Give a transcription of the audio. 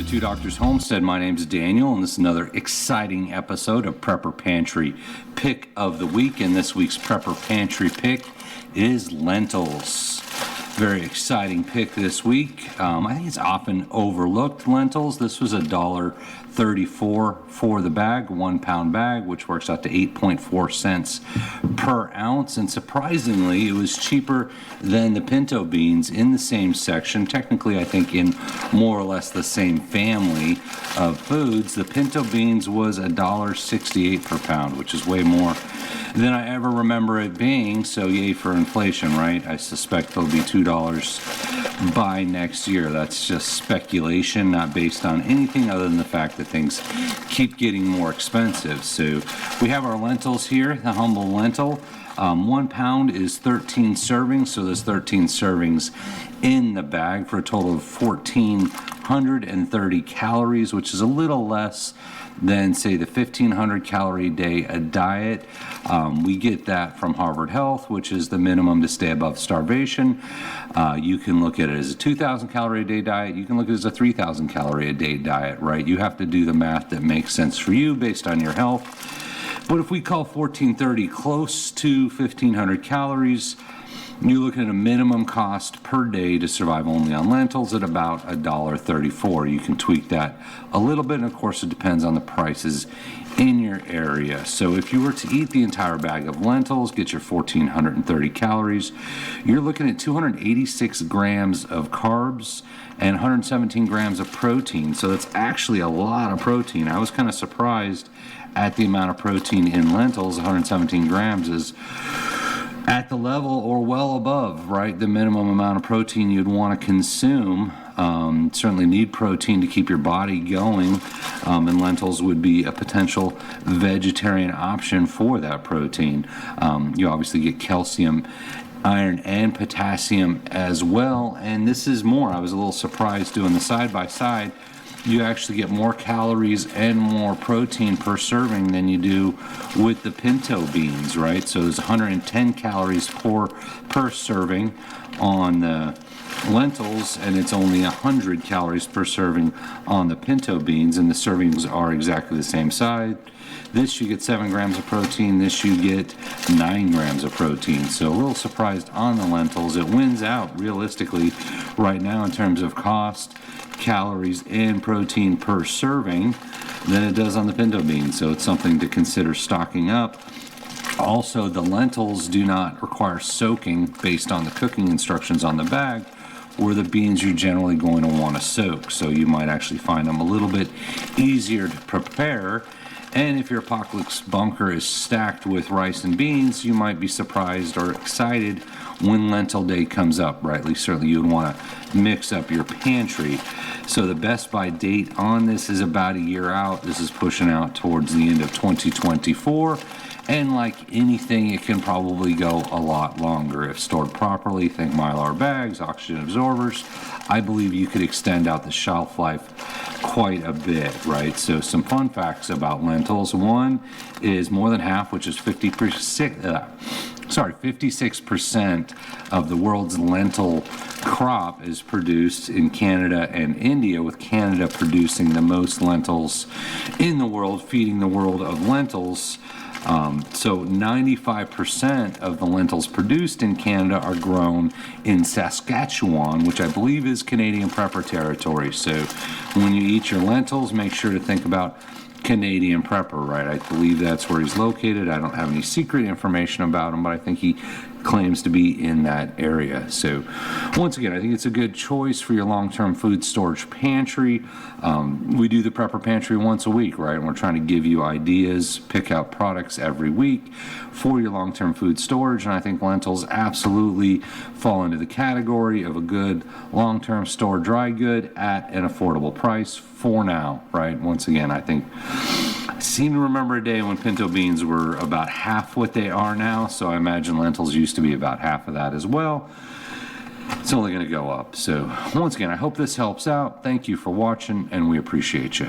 to Two Doctors Homestead. My name's Daniel, and this is another exciting episode of Prepper Pantry Pick of the Week. And this week's Prepper Pantry pick is lentils. Very exciting pick this week. I think it's often overlooked, lentils. This was $1.34 for the bag, 1 pound bag, which works out to 8.4 cents per ounce. And surprisingly, it was cheaper than the pinto beans in the same section. Technically, I think in more or less the same family of foods. The pinto beans was $1.68 per pound, which is way more than I ever remember it being. So yay for inflation, right? I suspect it'll be $2 by next year. That's just speculation, not based on anything other than the fact that things keep getting more expensive. So we have our lentils here, the humble lentil. 1 pound is 13 servings, so there's 13 servings in the bag for a total of 1,430 calories, which is a little less than, say, the 1,500 calorie a day a diet. We get that from Harvard Health, which is the minimum to stay above starvation. You can look at it as a 2,000 calorie a day diet. You can look at it as a 3,000 calorie a day diet, right? You have to do the math that makes sense for you based on your health. But if we call 1,430 close to 1,500 calories, you're looking at a minimum cost per day to survive only on lentils at about $1.34. You can tweak that a little bit, and of course it depends on the prices in your area. So if you were to eat the entire bag of lentils, get your 1,430 calories, you're looking at 286 grams of carbs and 117 grams of protein. So that's actually a lot of protein. I was kind of surprised at the amount of protein in lentils. 117 grams is at the level or well above, right, the minimum amount of protein you'd want to consume. Certainly need protein to keep your body going, and lentils would be a potential vegetarian option for that protein. You obviously get calcium, iron, and potassium as well, and this is more. I was a little surprised doing the side-by-side. You actually get more calories and more protein per serving than you do with the pinto beans, right? So there's 110 calories per serving on the lentils, and it's only 100 calories per serving on the pinto beans, and the servings are exactly the same size. This you get 7 grams of protein, this you get 9 grams of protein. So a little surprised on the lentils. It wins out realistically right now in terms of cost, calories, and protein per serving than it does on the pinto beans. So it's something to consider stocking up. Also, the lentils do not require soaking based on the cooking instructions on the bag, or the beans you're generally going to want to soak. So you might actually find them a little bit easier to prepare. And if your apocalypse bunker is stacked with rice and beans, you might be surprised or excited when lentil day comes up, right? At least certainly you would want to mix up your pantry. So the best by date on this is about a year out. This is pushing out towards the end of 2024. And like anything, it can probably go a lot longer if stored properly. Think Mylar bags, oxygen absorbers. I believe you could extend out the shelf life quite a bit, right? So some fun facts about lentils. One is more than half, which is 56% of the world's lentil crop is produced in Canada and India, with Canada producing the most lentils in the world, feeding the world of lentils. So 95% of the lentils produced in Canada are grown in Saskatchewan, which I believe is Canadian prepper territory. So when you eat your lentils, make sure to think about Canadian prepper, right? I believe that's where he's located. I don't have any secret information about him, but I think he claims to be in that area. So once again, I think it's a good choice for your long-term food storage pantry. We do the Prepper Pantry once a week, right? And we're trying to give you ideas, pick out products every week for your long-term food storage. And I think lentils absolutely fall into the category of a good long-term store dry good at an affordable price for now, right? Once again, I think I seem to remember a day when pinto beans were about half what they are now, so I imagine lentils used to be about half of that as well. It's only going to go up. So once again, I hope this helps out. Thank you for watching, and we appreciate you.